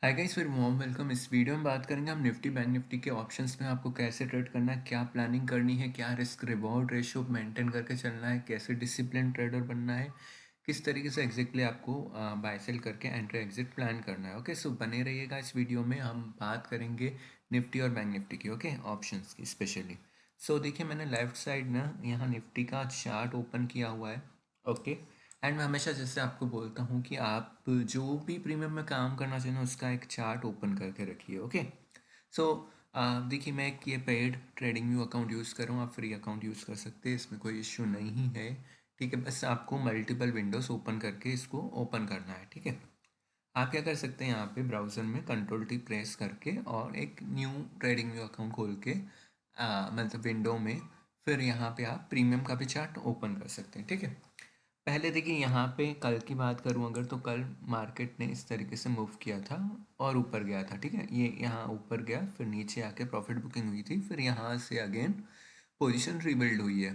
Hi guys, फिर warm welcome. इस video में बात करेंगे हम निफ्टी बैंक निफ्टी के ऑप्शंस में आपको कैसे ट्रेड करना है, क्या प्लानिंग करनी है, क्या रिस्क रिवॉर्ड रेशियो मेंटेन करके चलना है, कैसे डिसिप्लिन ट्रेडर बनना है, किस तरीके से एग्जैक्टली आपको बाय सेल करके एंट्री एग्जिट प्लान करना है। ओके, सो बने रहिएगा। इस वीडियो में हम बात करेंगे निफ्टी और बैंक निफ्टी की, ओके, ऑप्शंस की स्पेशली। सो देखिए, मैंने लेफ्ट साइड ना यहाँ निफ्टी का चार्ट ओपन किया हुआ है। ओके, एंड मैं हमेशा जैसे आपको बोलता हूँ कि आप जो भी प्रीमियम में काम करना चाहिए ना, उसका एक चार्ट ओपन करके रखिए। ओके, सो देखिए, मैं एक ये paid trading view account use कर रहा हूँ। आप फ्री अकाउंट यूज़ कर सकते हैं, इसमें कोई इश्यू नहीं है। ठीक है, बस आपको मल्टीपल विंडोज़ ओपन करके इसको ओपन करना है। ठीक है, आप क्या कर सकते हैं, यहाँ पे ब्राउज़र में कंट्रोल टी प्रेस करके और एक न्यू ट्रेडिंग व्यू अकाउंट खोल के मतलब विंडो में फिर यहाँ पे आप प्रीमियम का भी चार्ट ओपन कर सकते हैं। ठीक है, पहले देखिए, यहाँ पे कल की बात करूँ अगर, तो कल मार्केट ने इस तरीके से मूव किया था और ऊपर गया था। ठीक है, ये यहाँ ऊपर गया, फिर नीचे आके प्रॉफिट बुकिंग हुई थी, फिर यहाँ से अगेन पोजीशन रीबिल्ड हुई है।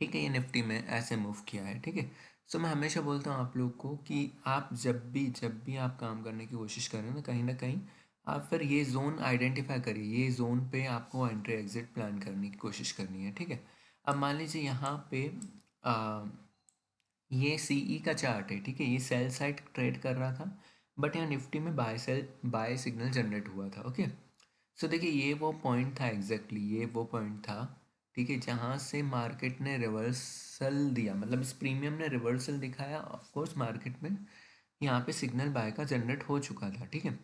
ठीक है, ये निफ्टी में ऐसे मूव किया है। ठीक है, सो मैं हमेशा बोलता हूँ आप लोग को कि आप जब भी आप काम करने की कोशिश करें ना कहीं आप फिर ये जोन आइडेंटिफाई करिए। ये जोन पे आपको एंट्री एग्जिट प्लान करने की कोशिश करनी है। ठीक है, अब मान लीजिए यहाँ पे आ, ये सीई का चार्ट है। ठीक है, ये सेल साइड ट्रेड कर रहा था, बट यहाँ निफ्टी में बाय सिग्नल जनरेट हुआ था। ओके, सो देखिए, ये वो पॉइंट था, एग्जैक्टली ये वो पॉइंट था। ठीक है, जहाँ से मार्केट ने रिवर्सल दिया, मतलब इस प्रीमियम ने रिवर्सल दिखाया। ऑफ कोर्स मार्केट में यहाँ पे सिग्नल बाय का जनरेट हो चुका था। ठीक है,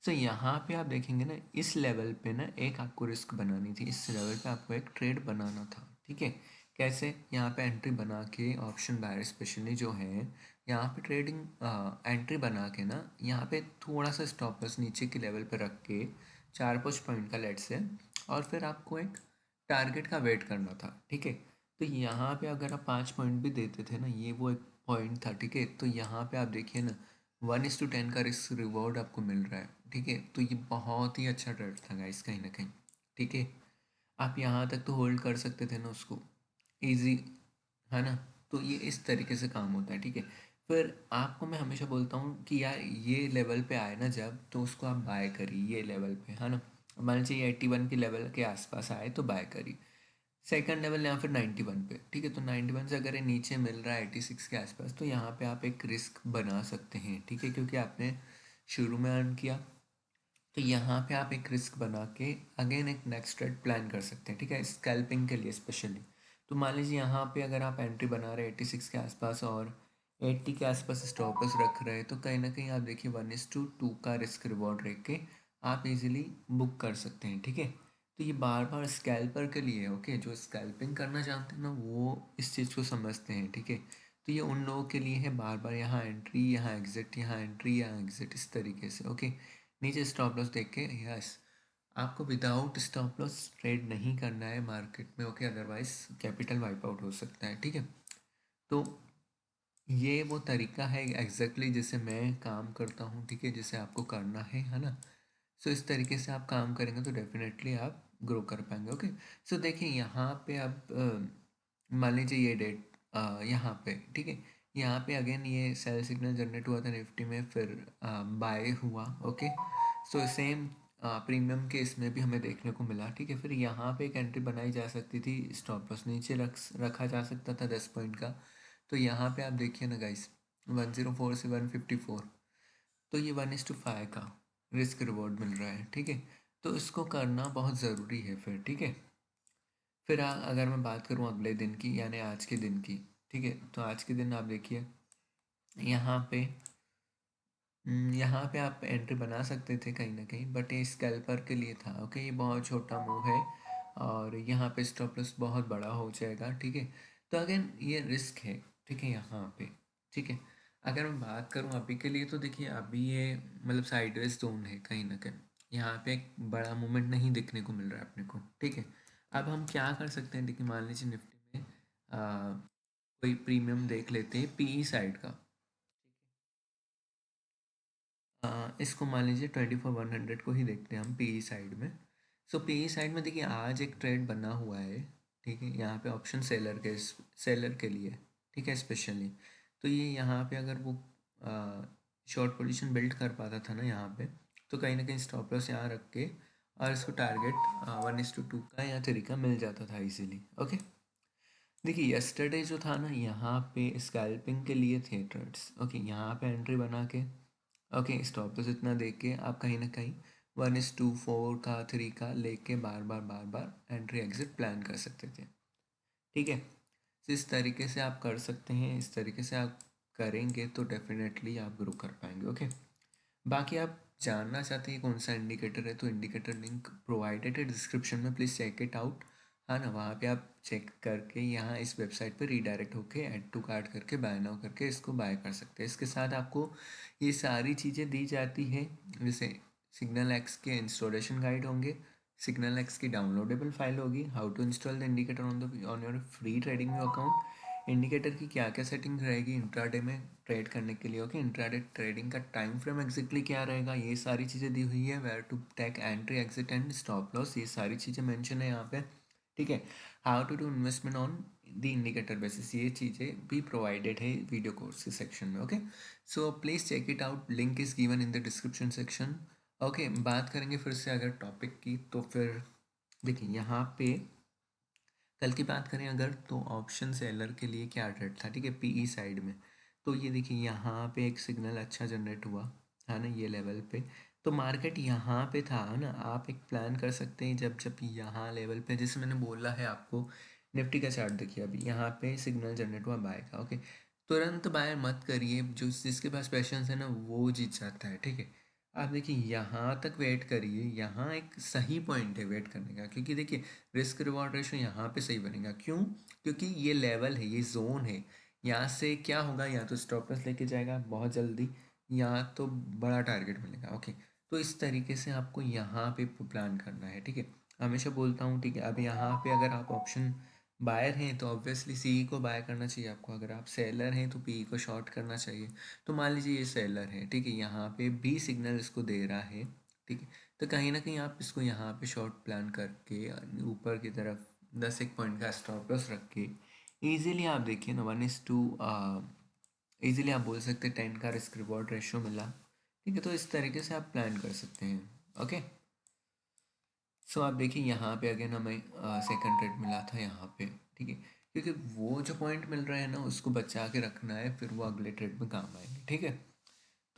सो यहाँ पे आप देखेंगे ना, इस लेवल पे ना एक आपको रिस्क बनानी थी, इस लेवल पे आपको एक ट्रेड बनाना था। ठीक है, कैसे, यहाँ पे एंट्री बना के ऑप्शन बायर स्पेशली जो है, यहाँ पे ट्रेडिंग एंट्री बना के ना, यहाँ पे थोड़ा सा स्टॉप लॉस नीचे के लेवल पे रख के 4-5 पॉइंट का लेट से, और फिर आपको एक टारगेट का वेट करना था। ठीक है, तो यहाँ पे अगर आप 5 पॉइंट भी देते थे ना, ये वो एक पॉइंट था। ठीक है, तो यहाँ पे आप देखिए ना, 1:10 का रिस्क रिवॉर्ड आपको मिल रहा है। ठीक है, तो ये बहुत ही अच्छा ट्रेड था गाइस, कहीं ना कहीं। ठीक है, आप यहाँ तक तो होल्ड कर सकते थे ना उसको, इजी, है ना। तो ये इस तरीके से काम होता है। ठीक है, फिर आपको मैं हमेशा बोलता हूँ कि यार ये लेवल पे आए ना जब, तो उसको आप बाय करिए ये लेवल पे, है ना। मान लीजिए 81 के लेवल के आसपास आए तो बाय करिए, सेकंड लेवल या फिर 91 पे। ठीक है, तो 91 से अगर ये नीचे मिल रहा है 86 के आसपास, तो यहाँ पे आप एक रिस्क बना सकते हैं। ठीक है, क्योंकि आपने शुरू में अर्न किया, तो यहाँ पे आप एक रिस्क बना के अगेन एक नेक्स्ट ट्रेड प्लान कर सकते हैं। ठीक है, स्कैल्पिंग के लिए स्पेशली। तो मान लीजिए यहाँ पे अगर आप एंट्री बना रहे हैं 86 के आसपास और 80 के आसपास स्टॉप लॉस रख रहे हैं, तो कहीं ना कहीं आप देखिए 1:2 का रिस्क रिवॉर्ड रख के आप इजीली बुक कर सकते हैं। ठीक है, तो ये बार बार स्कैल्पर के लिए, ओके, जो स्कैल्पिंग करना चाहते हैं ना, वो इस चीज़ को समझते हैं। ठीक है, तो ये उन लोगों के लिए है, बार बार यहाँ एंट्री यहाँ एग्जिट यहाँ एंट्री यहाँ एग्जिट इस तरीके से। ओके, नीचे स्टॉप लॉस देख के, यस, आपको विदाउट स्टॉप लॉस ट्रेड नहीं करना है मार्केट में। Okay, otherwise capital wipe out हो सकता है। ठीक है, तो ये वो तरीका है एग्जैक्टली जिसे मैं काम करता हूँ। ठीक है, जिसे आपको करना है ना। सो इस तरीके से आप काम करेंगे तो डेफिनेटली आप ग्रो कर पाएंगे। ओके, सो देखिए यहाँ पे अब मान लीजिए ये डेट यहाँ पे, ठीक है, यहाँ पे अगेन ये सेल सिग्नल जनरेट हुआ था निफ्टी में, फिर बाय हुआ। ओके, सो सेम प्रीमियम के इसमें भी हमें देखने को मिला। ठीक है, फिर यहाँ पे एक एंट्री बनाई जा सकती थी, स्टॉप लॉस नीचे रखा जा सकता था 10 पॉइंट का। तो यहाँ पे आप देखिए ना गाइस, 104 से 154, तो ये 1:5 का रिस्क रिवॉर्ड मिल रहा है। ठीक है, तो इसको करना बहुत ज़रूरी है फिर। ठीक है, फिर अगर मैं बात करूँ अगले दिन की, यानी आज के दिन की, ठीक है, तो आज के दिन आप देखिए यहाँ पे, यहाँ पे आप एंट्री बना सकते थे कहीं ना कहीं, बट ये स्कैल्पर के लिए था। ओके, ये बहुत छोटा मूव है और यहाँ पे स्टॉप लॉस बहुत बड़ा हो जाएगा। ठीक है, तो अगेन ये रिस्क है। ठीक है, यहाँ पे, ठीक है, अगर मैं बात करूँ अभी के लिए, तो देखिए अभी ये मतलब साइडवेज जोन है कहीं ना कहीं, यहाँ पे एक बड़ा मूवमेंट नहीं देखने को मिल रहा है अपने को। ठीक है, अब हम क्या कर सकते हैं, देखिए मान लीजिए निफ्टी में कोई प्रीमियम देख लेते हैं पीई साइड का। इसको मान लीजिए 24/100 को ही देखते हैं हम पीई साइड में। सो पीई साइड में देखिए आज एक ट्रेड बना हुआ है। ठीक है, यहाँ पे ऑप्शन सेलर के लिए। ठीक है, स्पेशली, तो ये यहाँ पे अगर वो शॉर्ट पोजीशन बिल्ड कर पाता था ना यहाँ पे, तो कहीं ना कहीं स्टॉप लॉस यहाँ रख के और इसको टारगेट 1:2 का या 3 का मिल जाता था इजीली। ओके, देखिए यस्टरडे जो था ना यहाँ पे स्कैल्पिंग के लिए थे ट्रेड्स। ओके, यहाँ पे एंट्री बना के ओके स्टॉप लॉस इतना देख के आप कहीं ना कहीं 1:4 का 3 का लेके बार बार एंट्री एग्जिट प्लान कर सकते थे। ठीक है, तो इस तरीके से आप कर सकते हैं, इस तरीके से आप करेंगे तो डेफिनेटली आप ग्रो कर पाएंगे। ओके, बाकी आप जानना चाहते हैं कौन सा इंडिकेटर है तो इंडिकेटर लिंक प्रोवाइडेड है डिस्क्रिप्शन में, प्लीज़ चेक इट आउट। हाँ ना, वहाँ पे आप चेक करके यहाँ इस वेबसाइट पे रीडायरेक्ट होके ऐड टू कार्ट करके बाय नाउ करके इसको बाय कर सकते हैं। इसके साथ आपको ये सारी चीज़ें दी जाती है, जैसे सिग्नल एक्स के इंस्टॉलेशन गाइड होंगे, सिग्नल एक्स की डाउनलोडेबल फाइल होगी, how to install the indicator on your free trading account, indicator की क्या क्या सेटिंग रहेगी इंट्राडे में ट्रेड करने के लिए। ओके, इंट्राडे ट्रेडिंग का टाइम फ्रेम एग्जैक्टली क्या रहेगा, ये सारी चीज़ें दी हुई है, where to take entry exit and stop loss, ये सारी चीज़ें मेंशन है यहाँ पे। ठीक है, how to do investment on the indicator basis, ये चीज़ें भी प्रोवाइडेड है वीडियो कोर्स के सेक्शन में। Okay, so please check it out, link is given in the description section. Okay, बात करेंगे फिर से अगर टॉपिक की, तो फिर देखिए यहाँ पे कल की बात करें अगर, तो ऑप्शन सेलर के लिए क्या रेट था, ठीक है, पीई साइड में। तो ये देखिए यहाँ पे एक सिग्नल अच्छा जनरेट हुआ है ना, ये लेवल पे, तो मार्केट यहाँ पे था ना। आप एक प्लान कर सकते हैं जब जब यहाँ लेवल पे, जैसे मैंने बोला है आपको, निफ्टी का चार्ट देखिए, अभी यहाँ पे सिग्नल जनरेट हुआ बाय का। ओके, तुरंत बाय मत करिए, जो जिसके पास पेशेंस है ना वो जीत जाता है। ठीक है, आप देखिए यहाँ तक वेट करिए, यहाँ एक सही पॉइंट है वेट करने का, क्योंकि देखिए रिस्क रिवॉर्ड रेशो यहाँ पे सही बनेगा। क्यों? क्योंकि ये लेवल है, ये जोन है, यहाँ से क्या होगा, या तो स्टॉप लॉस लेके जाएगा बहुत जल्दी, या तो बड़ा टारगेट मिलेगा। ओके, तो इस तरीके से आपको यहाँ पे प्लान करना है। ठीक है, हमेशा बोलता हूँ, ठीक है, अब यहाँ पे अगर आप ऑप्शन बायर हैं तो ऑब्वियसली सी को बाय करना चाहिए आपको, अगर आप सेलर हैं तो पी को शॉर्ट करना चाहिए। तो मान लीजिए ये सेलर है, ठीक है, यहाँ पे बी सिग्नल इसको दे रहा है, ठीक है, तो कहीं ना कहीं आप इसको यहाँ पे शॉर्ट प्लान करके ऊपर की तरफ 10 एक पॉइंट का स्टॉप लॉस रख के ईजिली आप देखिए ना 1:2, ईजिली आप बोल सकते हैं 10 का रिस्क रिवॉर्ड रेशो मिला। ठीक है, तो इस तरीके से आप प्लान कर सकते हैं। ओके, सो आप देखिए यहाँ पे अगेन हमें सेकंड रेट मिला था यहाँ पे। ठीक है, क्योंकि वो जो पॉइंट मिल रहा है ना उसको बचा के रखना है, फिर वो अगले ट्रेड में काम आएंगे। ठीक है,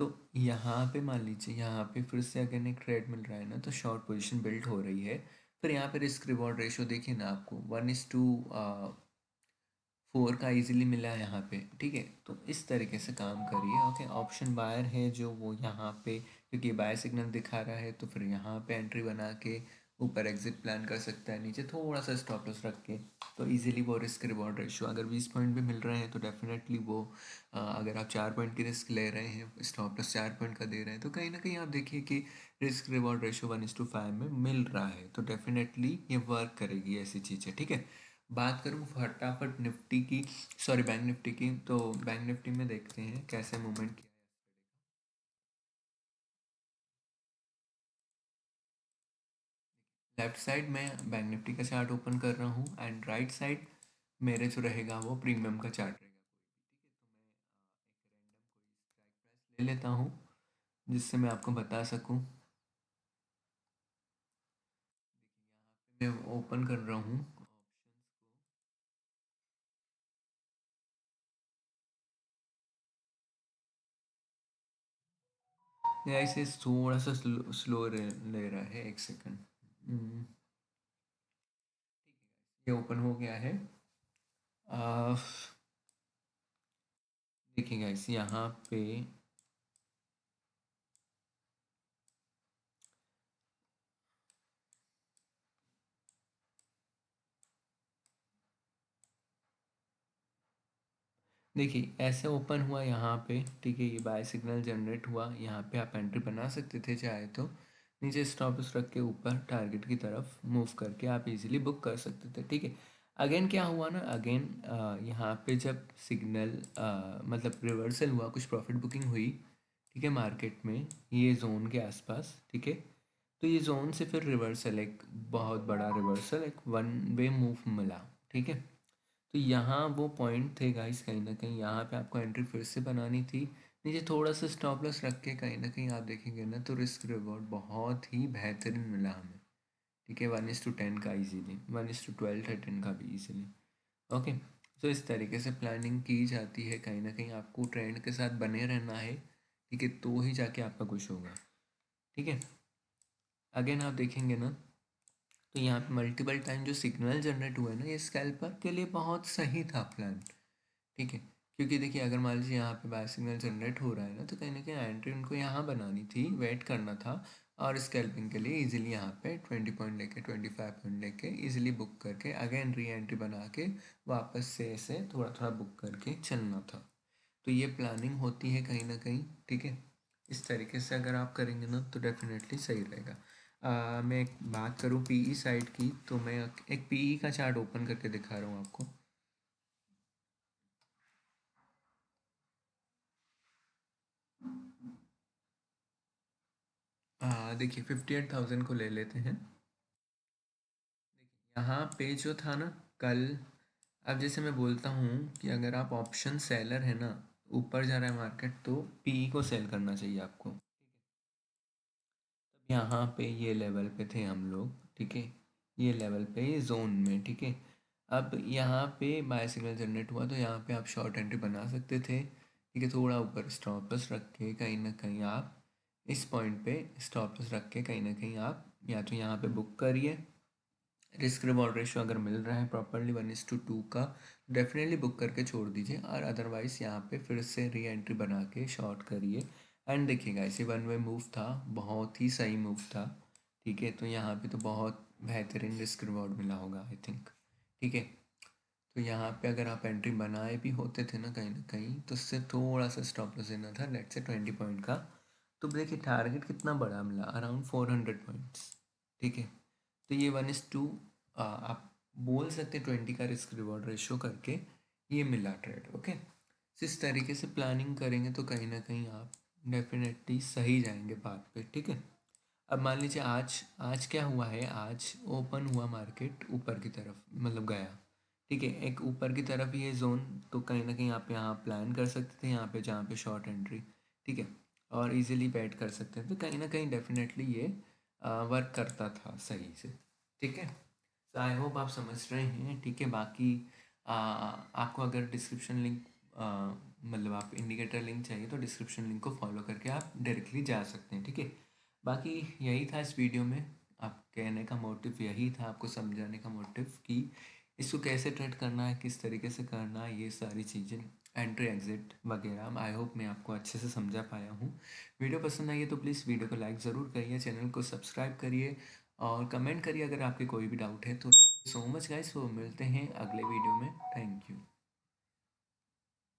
तो यहाँ पे मान लीजिए यहाँ पे फिर से अगेन एक ट्रेड मिल रहा है ना, तो शॉर्ट पोजीशन बिल्ड हो रही है। फिर यहाँ पे रिस्क रिवॉर्ड रेशो देखिए ना, आपको 1:4 का इजीली मिला है यहाँ पे। ठीक है, तो इस तरीके से काम करिए। ओके, ऑप्शन बायर है जो वो यहाँ पे, क्योंकि बाय सिग्नल दिखा रहा है, तो फिर यहाँ पे एंट्री बना के ऊपर एग्जिट प्लान कर सकता है, नीचे थोड़ा सा स्टॉप लॉस रख के, तो इजीली वो रिस्क रिवॉर्ड रेशो अगर 20 पॉइंट भी मिल रहे हैं तो डेफिनेटली वो अगर आप 4 पॉइंट की रिस्क ले रहे हैं, स्टॉप लॉस 4 पॉइंट का दे रहे हैं, तो कहीं ना कहीं आप देखिए कि रिस्क रिवॉर्ड रेशो 1:5 में मिल रहा है, तो डेफिनेटली ये वर्क करेगी ऐसी चीज़ें। ठीक है, बात करूँ फटाफट निफ्टी की, सॉरी बैंक निफ्टी की, तो बैंक निफ्टी में देखते हैं कैसे मूवमेंट किया है। लेफ्ट साइड में बैंक निफ्टी का चार्ट ओपन कर रहा हूँ, एंड राइट साइड मेरे जो रहेगा वो प्रीमियम का चार्ट रहेगा कोई भी। ठीक है, तो मैं एक रैंडम कोई स्ट्राइक प्राइस ले लेता हूँ जिससे मैं आपको बता सकूँ। देखिए यहाँ पे मैं ओपन कर रहा हूँ ऑप्शंस को। या इसे थोड़ा सा स्लो ले रहा है, एक सेकंड। ठीक है guys, ये ओपन हो गया है। आ, देखिए गाइस यहाँ पे देखिए ऐसे ओपन हुआ यहाँ पे। ठीक है, ये बाय सिग्नल जनरेट हुआ, यहाँ पे आप एंट्री बना सकते थे चाहे तो, नीचे स्टॉप लॉस रख के ऊपर टारगेट की तरफ मूव करके आप इजीली बुक कर सकते थे। ठीक है, अगेन क्या हुआ ना, अगेन यहाँ पे जब सिग्नल मतलब रिवर्सल हुआ, कुछ प्रॉफिट बुकिंग हुई, ठीक है, मार्केट में ये जोन के आसपास। ठीक है, तो ये जोन से फिर रिवर्सल, एक बहुत बड़ा रिवर्सल, एक वन वे मूव मिला। ठीक है, तो यहाँ वो पॉइंट थे गाइस, कहीं ना कहीं यहाँ पे आपको एंट्री फिर से बनानी थी नीचे थोड़ा सा स्टॉप लॉस रख के कहीं ना कहीं आप देखेंगे ना तो रिस्क रिवॉर्ड बहुत ही बेहतरीन मिला हमें। ठीक है, 1:10 का इजीली, 1:12 13 का भी इजीली। ओके, तो इस तरीके से प्लानिंग की जाती है। कहीं ना कहीं आपको ट्रेंड के साथ बने रहना है, ठीक है, तो ही जाके आपका कुछ होगा। ठीक है, अगेन आप देखेंगे ना तो यहाँ पे मल्टीपल टाइम जो सिग्नल जनरेट हुआ है ना, ये स्कैल्पर के लिए बहुत सही था प्लान। ठीक है, क्योंकि देखिए अगर मान लीजिए यहाँ पे बाय सिग्नल जनरेट हो रहा है ना, तो कहीं ना कहीं एंट्री उनको यहाँ बनानी थी, वेट करना था, और स्कैल्पिंग के लिए इजीली यहाँ पे 20 पॉइंट लेके 25 पॉइंट लेके इजीली बुक करके अगेन री एंट्री बना के वापस से ऐसे थोड़ा थोड़ा बुक करके चलना था। तो ये प्लानिंग होती है कहीं ना कहीं। ठीक है, इस तरीके से अगर आप करेंगे ना तो डेफिनेटली सही रहेगा। मैं एक बात करूँ पीई साइड की, तो मैं एक पीई का चार्ट ओपन करके दिखा रहा हूँ आपको। देखिए 58,000 को ले लेते हैं। देखिए यहाँ पे जो था ना कल, अब जैसे मैं बोलता हूँ कि अगर आप ऑप्शन सेलर है ना, ऊपर जा रहा है मार्केट, तो पीई को सेल करना चाहिए आपको। तब यहाँ पे ये लेवल पे थे हम लोग, ठीक है, ये लेवल पे ये जोन में। ठीक है, अब यहाँ पे बाय सिग्नल जनरेट हुआ तो यहाँ पे आप शॉर्ट एंट्री बना सकते थे। ठीक है, थोड़ा ऊपर स्टॉप लॉस रख के कहीं ना कहीं आप इस पॉइंट पे स्टॉप लॉस रख के कहीं ना कहीं आप या तो यहाँ पे बुक करिए। रिस्क रिवॉर्ड रेशो अगर मिल रहा है प्रॉपरली 1:2 का, डेफिनेटली बुक करके छोड़ दीजिए, और अदरवाइज़ यहाँ पे फिर से री एंट्री बना के शॉर्ट करिए। एंड देखिएगा ऐसे वन वे मूव था, बहुत ही सही मूव था। ठीक है, तो यहाँ पे तो बहुत बेहतरीन रिस्क रिवॉर्ड मिला होगा आई थिंक। ठीक है, तो यहाँ पे अगर आप एंट्री बनाए भी होते थे ना कहीं तो उससे थोड़ा सा स्टॉप लॉस देना था, लेट से 20 पॉइंट का। तो देखिए टारगेट कितना बड़ा मिला, अराउंड 400 पॉइंट्स। ठीक है, तो ये 1:2 आप बोल सकते 20 का रिस्क रिवॉर्ड रेशो करके ये मिला ट्रेड। ओके, तो इस तरीके से प्लानिंग करेंगे तो कहीं ना कहीं आप डेफिनेटली सही जाएंगे बात पे। ठीक है, अब मान लीजिए आज आज क्या हुआ है, आज ओपन हुआ मार्केट ऊपर की तरफ, मतलब गया। ठीक है, एक ऊपर की तरफ ये जोन, तो कहीं ना कहीं आप यहाँ प्लान कर सकते थे, यहाँ पे जहाँ पे शॉर्ट एंट्री। ठीक है, और इजीली बैट कर सकते थे, तो कहीं ना कहीं डेफिनेटली ये वर्क करता था सही से। ठीक है, तो आई होप आप समझ रहे हैं। ठीक है, बाकी आपको अगर डिस्क्रिप्शन लिंक मतलब आप इंडिकेटर लिंक चाहिए तो डिस्क्रिप्शन लिंक को फॉलो करके आप डायरेक्टली जा सकते हैं। ठीक है, बाकी यही था इस वीडियो में, आप कहने का मोटिव यही था, आपको समझाने का मोटिव कि इसको कैसे ट्रेड करना है, किस तरीके से करना है, ये सारी चीज़ें, एंट्री एग्जिट वगैरह। आई होप मैं आपको अच्छे से समझा पाया हूँ। वीडियो पसंद आई है तो प्लीज़ वीडियो को लाइक ज़रूर करिए, चैनल को सब्सक्राइब करिए, और कमेंट करिए अगर आपके कोई भी डाउट है तो। सो मच गाइस, वो मिलते हैं अगले वीडियो में। Thank you.